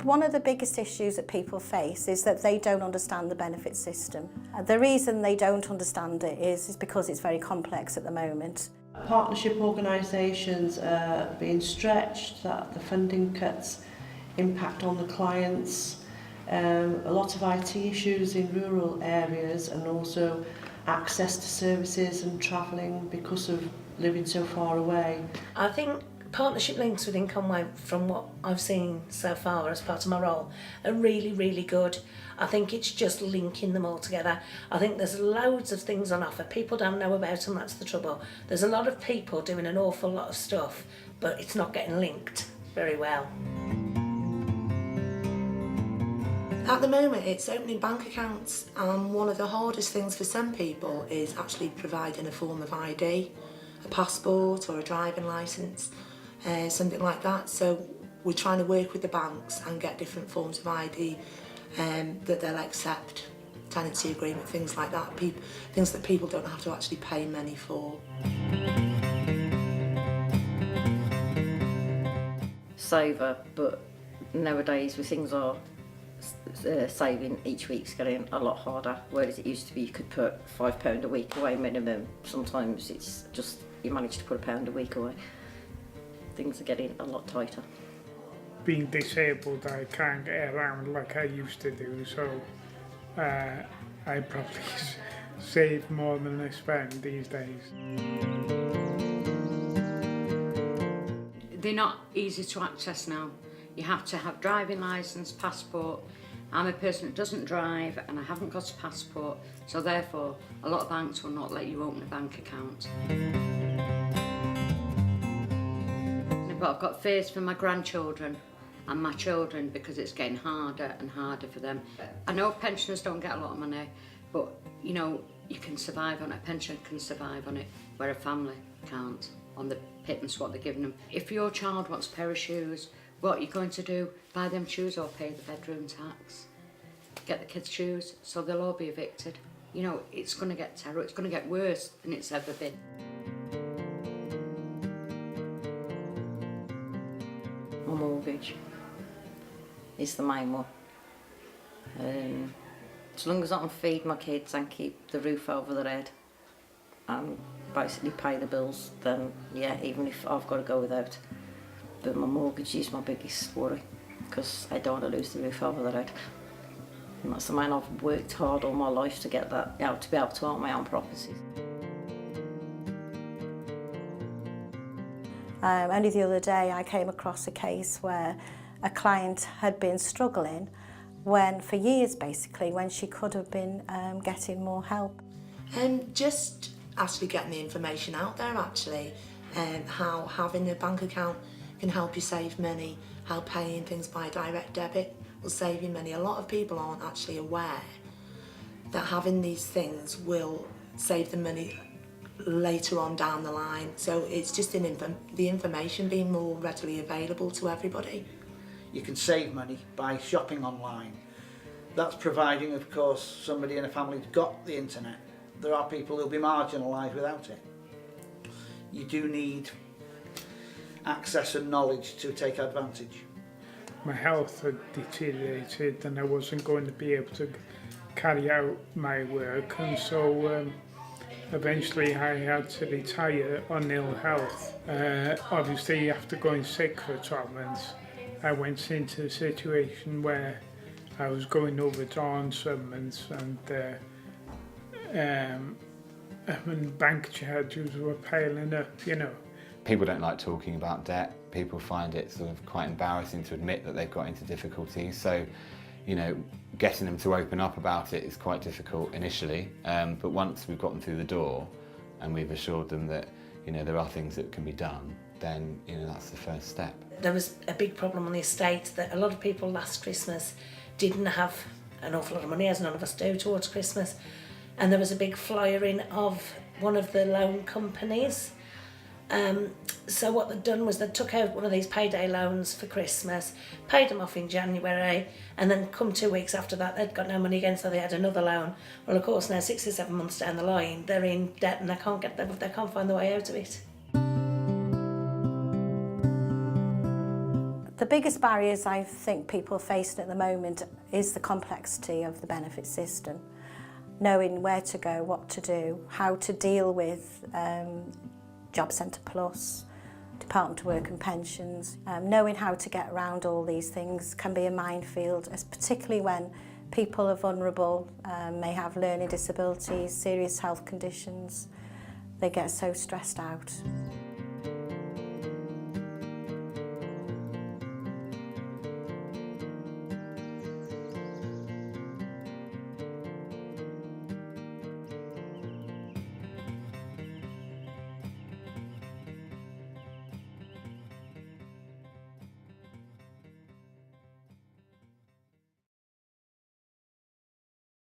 One of the biggest issues that people face is that they don't understand the benefit system. The reason they don't understand it is because it's very complex at the moment. Partnership organisations are being stretched, that the funding cuts impact on the clients, a lot of IT issues in rural areas, and also access to services and travelling because of living so far away. I think partnership links with Incomeway, from what I've seen so far as part of my role, are really, really good. I think it's just linking them all together. I think there's loads of things on offer. People don't know about them, that's the trouble. There's a lot of people doing an awful lot of stuff, but it's not getting linked very well. At the moment, it's opening bank accounts, and one of the hardest things for some people is actually providing a form of ID, a passport or a driving licence, something like that. So we're trying to work with the banks and get different forms of ID that they'll accept, tenancy agreement, things like that, things that people don't have to actually pay money for. Saver, but nowadays with things are saving each week's getting a lot harder, whereas it used to be you could put £5 a week away minimum. Sometimes it's just you manage to put £1 a week away. Things are getting a lot tighter. Being disabled, I can't get around like I used to do, so I probably save more than I spend these days. They're not easy to access now. You have to have driving licence, passport. I'm a person that doesn't drive and I haven't got a passport, so therefore a lot of banks will not let you open a bank account. But I've got fears for my grandchildren and my children because it's getting harder and harder for them. I know pensioners don't get a lot of money, but you know, you can survive on it. A pensioner can survive on it, where a family can't, on the pittance what they're giving them. If your child wants a pair of shoes, what are you going to do? Buy them shoes or pay the bedroom tax? Get the kids shoes, so they'll all be evicted. You know, it's going to get terrible. It's going to get worse than it's ever been. My mortgage is the main one. As long as I can feed my kids and keep the roof over their head and basically pay the bills, then yeah, even if I've got to go without. But my mortgage is my biggest worry because I don't want to lose the roof over their head. And that's the main. I've worked hard all my life to get that out, to be able to own my own properties. Only the other day I came across a case where a client had been struggling for years basically, when she could have been getting more help. And just actually getting the information out there actually, how having a bank account can help you save money, how paying things by direct debit will save you money. A lot of people aren't actually aware that having these things will save them money later on down the line. So it's just the information being more readily available to everybody. You can save money by shopping online. That's providing, of course, somebody in a family's got the internet. There are people who'll be marginalised without it. You do need access and knowledge to take advantage. My health had deteriorated and I wasn't going to be able to carry out my work, and so eventually I had to retire on ill health. Obviously after going sick for 12 months I went into a situation where I was going over drawn sums and bank charges were piling up, you know. People don't like talking about debt. People find it sort of quite embarrassing to admit that they've got into difficulties. So, you know, getting them to open up about it is quite difficult initially. But once we've got them through the door and we've assured them that, you know, there are things that can be done, then, you know, that's the first step. There was a big problem on the estate that a lot of people last Christmas didn't have an awful lot of money, as none of us do, towards Christmas. And there was a big flyering of one of the loan companies. So what they'd done was they took out one of these payday loans for Christmas, paid them off in January, and then come 2 weeks after that they'd got no money again, so they had another loan. Well, of course, now 6 or 7 months down the line they're in debt and they can't find the way out of it. The biggest barriers I think people are facing at the moment is the complexity of the benefit system. Knowing where to go, what to do, how to deal with Job Centre Plus, Department of Work and Pensions. Knowing how to get around all these things can be a minefield, particularly when people are vulnerable, may have learning disabilities, serious health conditions. They get so stressed out.